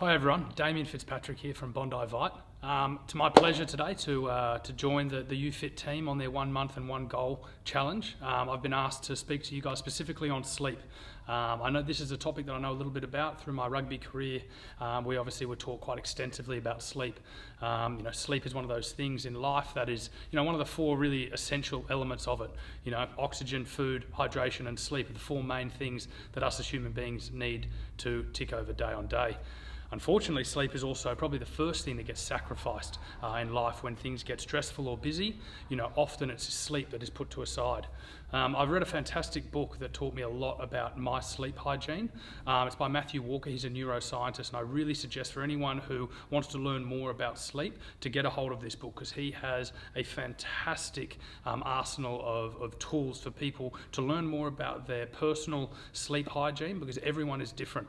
Hi everyone, Damien Fitzpatrick here from Bondi Vite. It's my pleasure today to join the UFit team on their 1 month and 1 goal challenge. I've been asked to speak to you guys specifically on sleep. I know this is a topic that I know a little bit about through my rugby career. We obviously were taught quite extensively about sleep. Sleep is one of those things in life that is, one of the 4 really essential elements of it. Oxygen, food, hydration and sleep are the 4 main things that us as human beings need to tick over day on day. Unfortunately, sleep is also probably the first thing that gets sacrificed in life when things get stressful or busy. Often it's sleep that is put to a side. I've read a fantastic book that taught me a lot about my sleep hygiene. It's by Matthew Walker. He's a neuroscientist, and I really suggest for anyone who wants to learn more about sleep to get a hold of this book, because he has a fantastic arsenal of tools for people to learn more about their personal sleep hygiene, because everyone is different.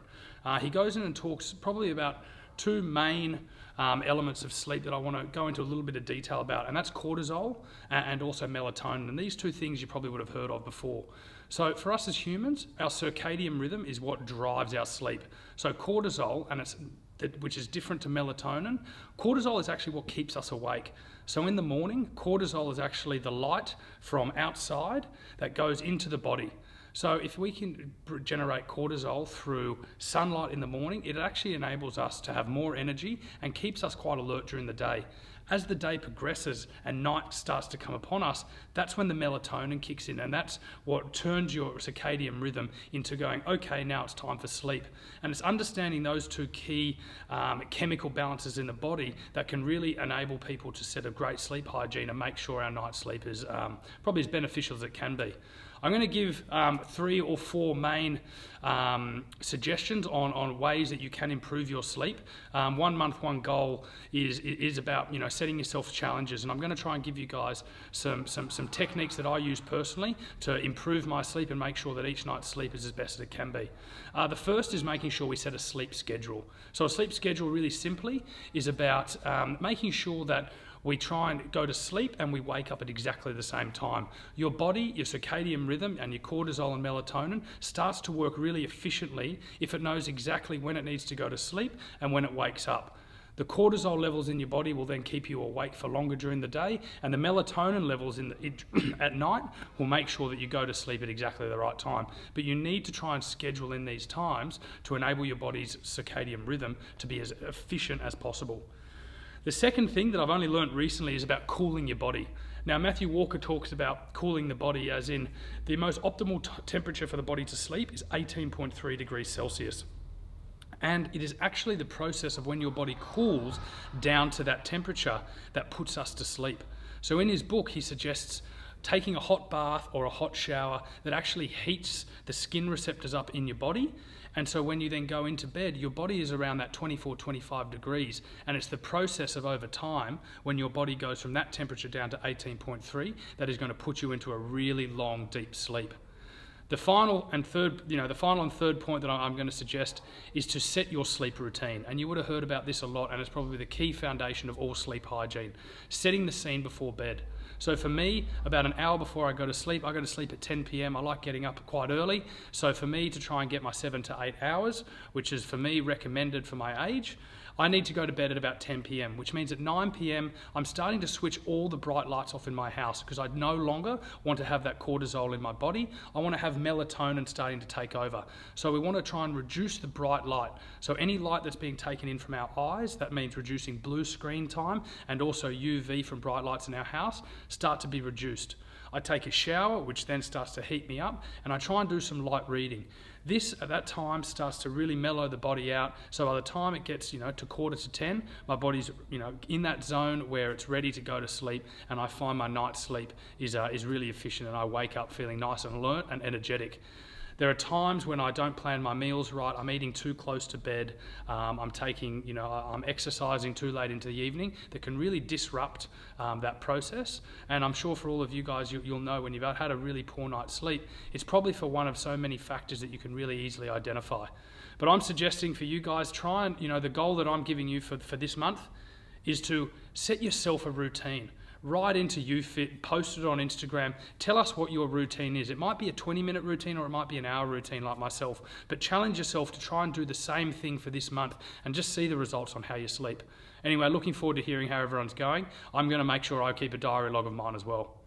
He goes in and talks probably about 2 main elements of sleep that I want to go into a little bit of detail about, and that's cortisol and also melatonin. And these 2 things you probably would have heard of before. So for us as humans, our circadian rhythm is what drives our sleep. So cortisol, which is different to melatonin, cortisol is actually what keeps us awake. So in the morning, cortisol is actually the light from outside that goes into the body. So if we can generate cortisol through sunlight in the morning, it actually enables us to have more energy and keeps us quite alert during the day. As the day progresses and night starts to come upon us, that's when the melatonin kicks in, and that's what turns your circadian rhythm into going, okay, now it's time for sleep. And it's understanding those 2 key chemical balances in the body that can really enable people to set a great sleep hygiene and make sure our night's sleep is probably as beneficial as it can be. I'm going to give 3 or 4 main suggestions on ways that you can improve your sleep. 1 month, 1 goal is about setting yourself challenges, and I'm going to try and give you guys some techniques that I use personally to improve my sleep and make sure that each night's sleep is as best as it can be. The first is making sure we set a sleep schedule. So a sleep schedule really simply is about making sure that we try and go to sleep and we wake up at exactly the same time. Your body, your circadian rhythm and your cortisol and melatonin starts to work really efficiently if it knows exactly when it needs to go to sleep and when it wakes up. The cortisol levels in your body will then keep you awake for longer during the day, and the melatonin levels at night will make sure that you go to sleep at exactly the right time. But you need to try and schedule in these times to enable your body's circadian rhythm to be as efficient as possible. The second thing that I've only learnt recently is about cooling your body. Now, Matthew Walker talks about cooling the body as in the most optimal temperature for the body to sleep is 18.3 degrees Celsius. And it is actually the process of when your body cools down to that temperature that puts us to sleep. So in his book, he suggests taking a hot bath or a hot shower that actually heats the skin receptors up in your body. And so when you then go into bed, your body is around that 24, 25 degrees. And it's the process of over time, when your body goes from that temperature down to 18.3, that is going to put you into a really long, deep sleep. The final and third point that I'm going to suggest is to set your sleep routine. And you would have heard about this a lot, and it's probably the key foundation of all sleep hygiene. Setting the scene before bed. So for me, about an hour before I go to sleep at 10 p.m. I like getting up quite early. So for me to try and get my 7 to 8 hours, which is for me recommended for my age, I need to go to bed at about 10 p.m, which means at 9 p.m, I'm starting to switch all the bright lights off in my house because I no longer want to have that cortisol in my body. I want to have melatonin starting to take over. So we want to try and reduce the bright light. So any light that's being taken in from our eyes, that means reducing blue screen time and also UV from bright lights in our house, start to be reduced. I take a shower, which then starts to heat me up, and I try and do some light reading. This, at that time, starts to really mellow the body out. So by the time it gets, to 9:45, my body's, in that zone where it's ready to go to sleep, and I find my night's sleep is really efficient, and I wake up feeling nice and alert and energetic. There are times when I don't plan my meals right. I'm eating too close to bed. I'm exercising too late into the evening. That can really disrupt that process. And I'm sure for all of you guys, you'll know when you've had a really poor night's sleep, it's probably for one of so many factors that you can really easily identify. But I'm suggesting for you guys, try and, the goal that I'm giving you for this month is to set yourself a routine. right into YouFit, post it on Instagram. Tell us what your routine is. It might be a 20-minute routine or it might be an hour routine like myself, but challenge yourself to try and do the same thing for this month and just see the results on how you sleep. Anyway, looking forward to hearing how everyone's going. I'm going to make sure I keep a diary log of mine as well.